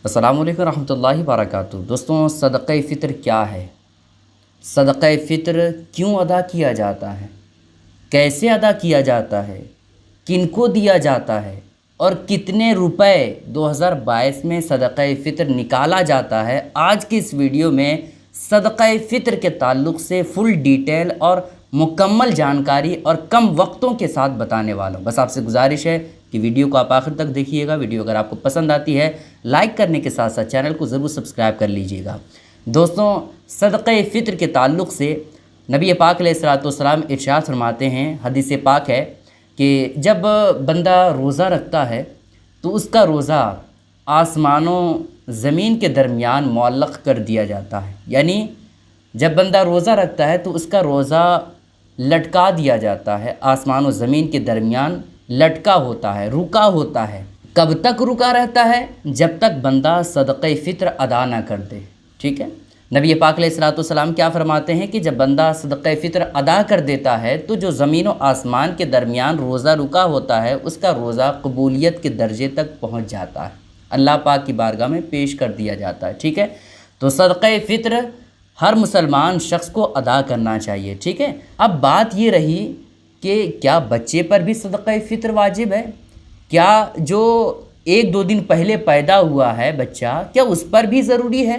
अस्सलाम वालेकुम रहमतुल्लाहि वबरकातुहू। दोस्तों, सदक़े फ़ितर क्या है? सदक़े फ़ितर क्यों अदा किया जाता है? कैसे अदा किया जाता है? किनको दिया जाता है? और कितने रुपए 2022 में सदक़े फ़ितर निकाला जाता है? आज की इस वीडियो में सदक़े फ़ितर के ताल्लुक़ से फुल डिटेल और मुकम्मल जानकारी और कम वक्तों के साथ बताने वाला हूँ। बस आपसे गुजारिश है कि वीडियो को आप आखिर तक देखिएगा। वीडियो अगर आपको पसंद आती है लाइक करने के साथ साथ चैनल को ज़रूर सब्सक्राइब कर लीजिएगा। दोस्तों, सदक़े फ़ितर के ताल्लुक़ से नबी पाक अलैहिस्सलाम इरशाद फरमाते हैं, हदीस पाक है कि जब बंदा रोज़ा रखता है तो उसका रोज़ा आसमानों ज़मीन के दरमियान मुअल्लक़ कर दिया जाता है। यानी जब बंदा रोज़ा रखता है तो उसका रोज़ा लटका दिया जाता है, आसमान और ज़मीन के दरमियान लटका होता है, रुका होता है। कब तक रुका रहता है? जब तक बंदा सदक़े फ़ितर अदा ना कर दे। ठीक है, नबी पाक अलैहिस्सलाम क्या फरमाते हैं कि जब बंदा सदक़े फ़ितर अदा कर देता है तो जो ज़मीन और आसमान के दरमियान रोज़ा रुका होता है उसका रोज़ा कबूलियत के दर्जे तक पहुँच जाता है, अल्लाह पाक की बारगाह में पेश कर दिया जाता है। ठीक है, तो सदक़े फ़ितर हर मुसलमान शख्स को अदा करना चाहिए। ठीक है, अब बात ये रही कि क्या बच्चे पर भी सदक़े फ़ितर वाजिब है? क्या जो 1-2 दिन पहले पैदा हुआ है बच्चा, क्या उस पर भी ज़रूरी है?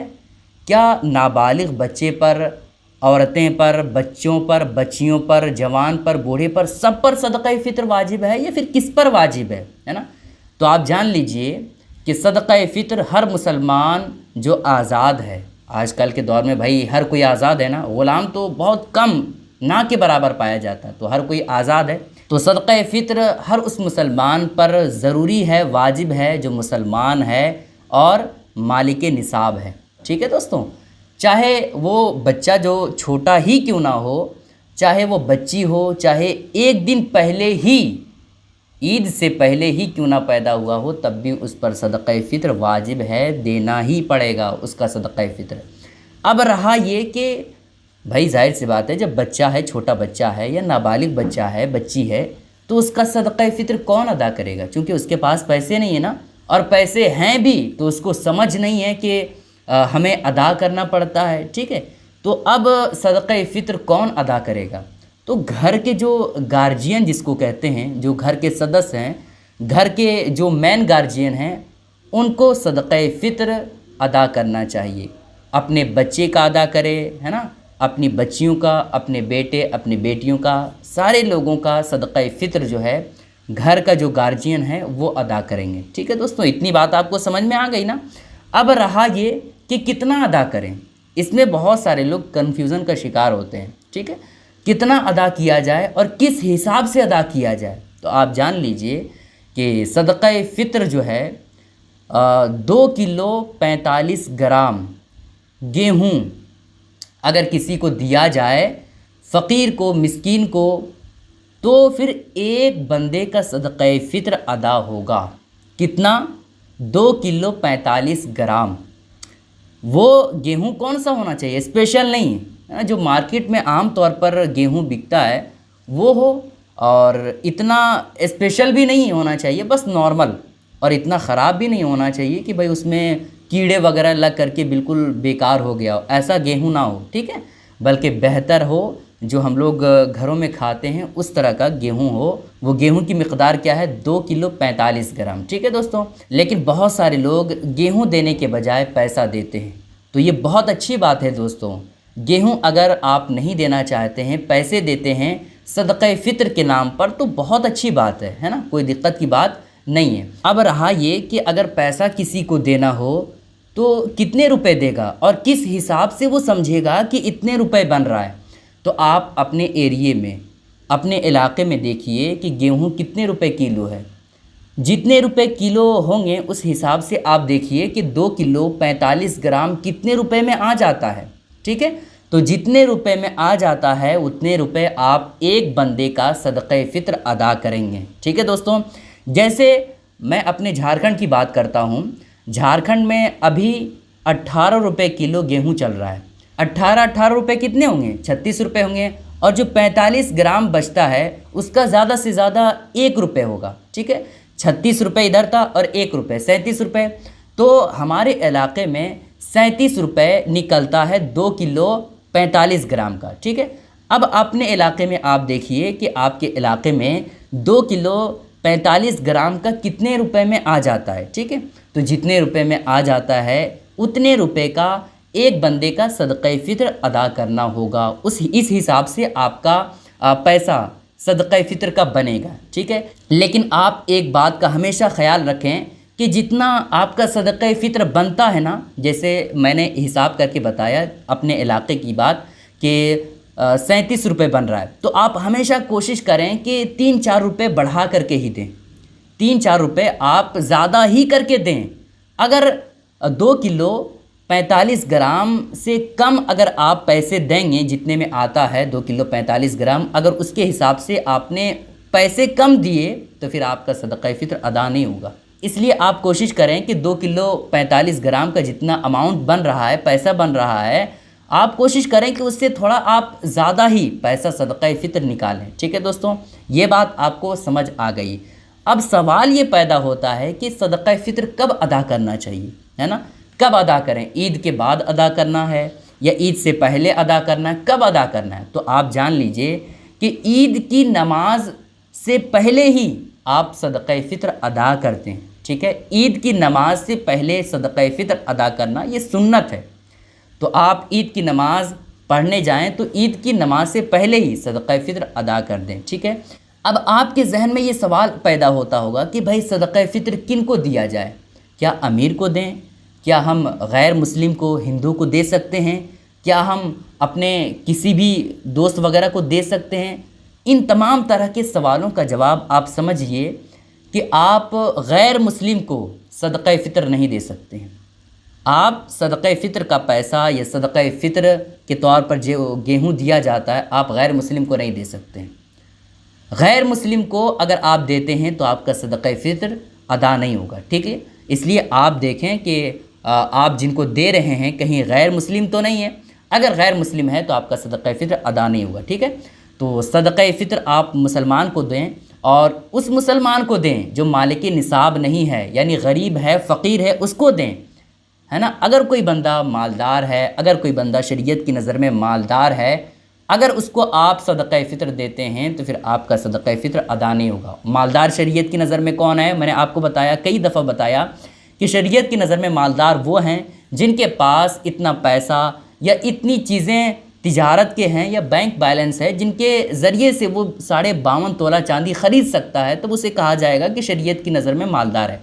क्या नाबालिग बच्चे पर, औरतें पर, बच्चों पर, बच्चियों पर, जवान पर, बूढ़े पर, सब पर सदक़े फ़ितर वाजिब है या फिर किस पर वाजिब है ना? तो आप जान लीजिए कि सदक़े फ़ितर हर मुसलमान जो आज़ाद है, आजकल के दौर में भाई हर कोई आज़ाद है ना, ग़ुलाम तो बहुत कम ना के बराबर पाया जाता है, तो हर कोई आज़ाद है। तो सदक़े फ़ितर हर उस मुसलमान पर ज़रूरी है, वाजिब है जो मुसलमान है और मालिक निसाब है। ठीक है दोस्तों, चाहे वो बच्चा जो छोटा ही क्यों ना हो, चाहे वो बच्ची हो, चाहे एक दिन पहले ही, ईद से पहले ही क्यों ना पैदा हुआ हो, तब भी उस पर सदक़े फ़ितर वाजिब है, देना ही पड़ेगा उसका सदक़े फ़ितर। अब रहा ये कि भाई ज़ाहिर सी बात है, जब बच्चा है, छोटा बच्चा है या नाबालिग बच्चा है, बच्ची है, तो उसका सदक़े फ़ितर कौन अदा करेगा? क्योंकि उसके पास पैसे नहीं है ना, और पैसे हैं भी तो उसको समझ नहीं है कि हमें अदा करना पड़ता है। ठीक है, तो अब सदक़े फ़ितर कौन अदा करेगा? तो घर के जो गार्जियन जिसको कहते हैं, जो घर के सदस्य हैं, घर के जो मेन गार्जियन हैं, उनको सदक़े फ़ितर अदा करना चाहिए। अपने बच्चे का अदा करे, है ना, अपनी बच्चियों का, अपने बेटे, अपनी बेटियों का, सारे लोगों का सदक़े फ़ितर जो है घर का जो गार्जियन है वो अदा करेंगे। ठीक है दोस्तों, इतनी बात आपको समझ में आ गई ना? अब रहा ये कि कितना अदा करें, इसमें बहुत सारे लोग कन्फ्यूज़न का शिकार होते हैं। ठीक है, कितना अदा किया जाए और किस हिसाब से अदा किया जाए? तो आप जान लीजिए कि सदक़े फ़ितर जो है 2 किलो 45 ग्राम गेहूँ अगर किसी को दिया जाए, फ़कीर को, मिस्कीन को, तो फिर एक बंदे का सदक़े फ़ितर अदा होगा। कितना? 2 किलो 45 ग्राम। वो गेहूँ कौन सा होना चाहिए? स्पेशल नहीं है ना, जो मार्केट में आम तौर पर गेहूँ बिकता है वो हो, और इतना स्पेशल भी नहीं होना चाहिए, बस नॉर्मल, और इतना ख़राब भी नहीं होना चाहिए कि भाई उसमें कीड़े वगैरह लग करके बिल्कुल बेकार हो गया हो, ऐसा गेहूं ना हो। ठीक है, बल्कि बेहतर हो, जो हम लोग घरों में खाते हैं उस तरह का गेहूं हो। वो गेहूं की मिक़दार क्या है? 2 किलो 45 ग्राम। ठीक है दोस्तों, लेकिन बहुत सारे लोग गेहूं देने के बजाय पैसा देते हैं, तो ये बहुत अच्छी बात है दोस्तों। गेहूँ अगर आप नहीं देना चाहते हैं, पैसे देते हैं सदक़े फ़ितर के नाम पर, तो बहुत अच्छी बात है ना, कोई दिक्कत की बात नहीं है। अब रहा ये कि अगर पैसा किसी को देना हो तो कितने रुपए देगा और किस हिसाब से वो समझेगा कि इतने रुपए बन रहा है? तो आप अपने एरिए में, अपने इलाके में देखिए कि गेहूँ कितने रुपए किलो है। जितने रुपए किलो होंगे उस हिसाब से आप देखिए कि 2 किलो 45 ग्राम कितने रुपए में आ जाता है। ठीक है, तो जितने रुपए में आ जाता है उतने रुपए आप एक बंदे का सदक़े फ़ितर अदा करेंगे। ठीक है दोस्तों, जैसे मैं अपने झारखंड की बात करता हूँ, झारखंड में अभी 18 रुपये किलो गेहूं चल रहा है। 18 रुपये कितने होंगे? 36 रुपये होंगे, और जो 45 ग्राम बचता है उसका ज़्यादा से ज़्यादा 1 रुपये होगा। ठीक है, 36 रुपये इधर था और 1 रुपये 37 रुपये, تو ہمارے علاقے میں 37 روپے نکلتا ہے 2 کلو 45 گرام کا، ٹھیک ہے۔ اب اپنے علاقے میں آپ دیکھیے کہ آپ کے علاقے میں 2 کلو 45 گرام کا کتنے روپے میں آ جاتا ہے، ٹھیک ہے۔ تو جتنے روپے میں آ جاتا ہے اتنے روپے کا ایک بندے کا صدقہ فطر ادا کرنا ہوگا، اس حساب سے آپ کا پیسہ صدقہ فطر کا بنے گا، ٹھیک ہے۔ لیکن آپ ایک بات کا ہمیشہ خیال رکھیں کہ جتنا آپ کا صدقہ فطر بنتا ہے نا، جیسے میں نے حساب کر کے بتایا اپنے علاقے کی بات کہ 37 روپے بن رہا ہے، تو آپ ہمیشہ کوشش کریں کہ 3-4 روپے بڑھا کر کے ہی دیں، 3-4 روپے آپ زیادہ ہی کر کے دیں۔ اگر 2 کلو 45 گرام سے کم اگر آپ پیسے دیں گے، جتنے میں آتا ہے 2 کلو 45 گرام، اگر اس کے حساب سے آپ نے پیسے کم دیے تو پھر آپ کا صدقہ فطر ادا نہیں ہوگا۔ اس لیے آپ کوشش کریں کہ 2 کلو 45 گرام کا جتنا اماؤنٹ بن رہا ہے، پیسہ بن رہا ہے، آپ کوشش کریں کہ اس سے تھوڑا آپ زیادہ ہی پیسہ صدقہ فطر نکالیں، ٹھیک ہے دوستوں۔ یہ بات آپ کو سمجھ آ گئی۔ اب سوال یہ پیدا ہوتا ہے کہ صدقہ فطر کب ادا کرنا چاہیے، ہے نا؟ کب ادا کریں؟ عید کے بعد ادا کرنا ہے یا عید سے پہلے ادا کرنا ہے؟ کب ادا کرنا ہے؟ تو آپ جان لیجئے کہ عید کی نماز سے پہلے ہی آپ صدقہ فطر ادا کرتے ہیں، ٹھیک ہے۔ عید کی نماز سے پہلے صدقہ فطر ادا کرنا یہ سنت ہے، تو آپ عید کی نماز پڑھنے جائیں تو عید کی نماز سے پہلے ہی صدقہ فطر ادا کر دیں، ٹھیک ہے۔ اب آپ کے ذہن میں یہ سوال پیدا ہوتا ہوگا کہ بھائی صدقہ فطر کن کو دیا جائے؟ کیا امیر کو دیں؟ کیا ہم غیر مسلم کو، ہندو کو دے سکتے ہیں؟ کیا ہم اپنے کسی بھی دوست وغیرہ کو دے سکتے ہیں؟ ان تمام طرح کے سوالوں کا جواب آپ سمجھیے کہ آپ غیر مسلم کو صدقہ فطر نہیں دے سکتے ہیں۔ آپ صدقہ فطر کا پیسہ یا صدقہ فطر کے طور پر جو گیہوں دیا جاتا ہے، آپ غیر مسلم کو نہیں دے سکتے ہیں۔ غیر مسلم کو اگر آپ دیتے ہیں تو آپ کا صدقہ فطر ادا نہیں ہوگا، ٹھیک ہے۔ اس لیے آپ دیکھیں کہ آپ جن کو دے رہے ہیں کہیں غیر مسلم تو نہیں ہے، اگر غیر مسلم ہے تو آپ کا صدقہ فطر ادا نہیں ہوگا، ٹھیک ہے۔ تو صدقہ فطر آپ مسلمان کو دیں، اور اس مسلمان کو دیں جو مالک نصاب نہیں ہے، یعنی غریب ہے، فقیر ہے، اس کو دیں، ہے نا۔ اگر کوئی بندہ مالدار ہے، اگر کوئی بندہ شریعت کی نظر میں مالدار ہے، اگر اس کو آپ صدقہ فطر دیتے ہیں تو پھر آپ کا صدقہ فطر ادا نہیں ہوگا۔ مالدار شریعت کی نظر میں کون ہے؟ میں نے آپ کو بتایا، کئی دفعہ بتایا کہ شریعت کی نظر میں مالدار وہ ہیں جن کے پاس اتنا پیسہ یا اتنی چیزیں تجارت کے ہیں یا بینک بیلنس ہے جن کے ذریعے سے وہ 52.5 تولہ چاندی خرید سکتا ہے، تب اسے کہا جائے گا کہ شریعت کی نظر میں مالدار ہے۔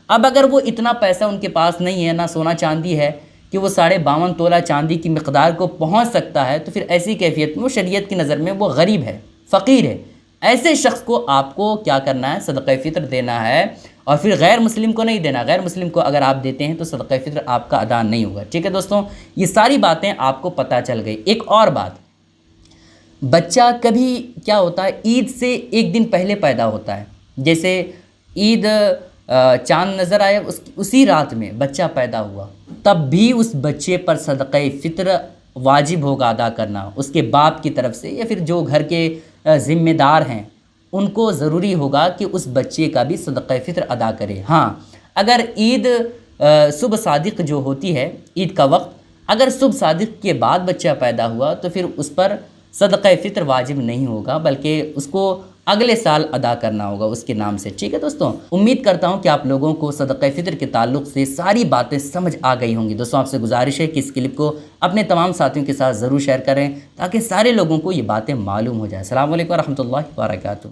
اب اگر وہ اتنا پیسہ ان کے پاس نہیں ہے، نہ سونا چاندی ہے کہ وہ 52.5 تولہ چاندی کی مقدار کو پہنچ سکتا ہے، تو پھر ایسی کیفیت میں وہ شریعت کی نظر میں وہ غریب ہے، فقیر ہے۔ ایسے شخص کو آپ کو کیا کرنا ہے؟ صدقہ فطر دینا ہے، اور پھر غیر مسلم کو نہیں دینا۔ غیر مسلم کو اگر آپ دیتے ہیں تو صدقہ فطر آپ کا ادا نہیں ہوگا، ٹھیک ہے دوستوں۔ یہ ساری باتیں آپ کو پتہ چل گئی۔ ایک اور بات، بچہ کبھی کیا ہوتا ہے، عید سے ایک دن پہلے پیدا ہوتا ہے، جیسے عید چاند نظر آیا اسی رات میں بچہ پیدا ہوا، تب بھی اس بچے پر صدقہ فطر واجب ہوگا ادا کرنا، اس کے باپ کی طرف سے یا پھر جو گھر کے ذمہ دار ہیں ان کو ضروری ہوگا کہ اس بچے کا بھی صدقہ فطر ادا کرے۔ ہاں، اگر عید صبح صادق جو ہوتی ہے، عید کا وقت اگر صبح صادق کے بعد بچہ پیدا ہوا تو پھر اس پر صدقہ فطر واجب نہیں ہوگا، بلکہ اس کو اگلے سال ادا کرنا ہوگا اس کے نام سے، ٹھیک ہے دوستوں۔ امید کرتا ہوں کہ آپ لوگوں کو صدقہ فطر کے تعلق سے ساری باتیں سمجھ آ گئی ہوں گی۔ دوستوں، آپ سے گزارش ہے کہ اس کلپ کو اپنے تمام ساتھیوں کے ساتھ ضرور شیئر کریں تاکہ سارے لوگوں کو یہ باتیں معلوم ہو جائیں۔ السلام علیکم ورحمۃ اللہ وبرکاتہ۔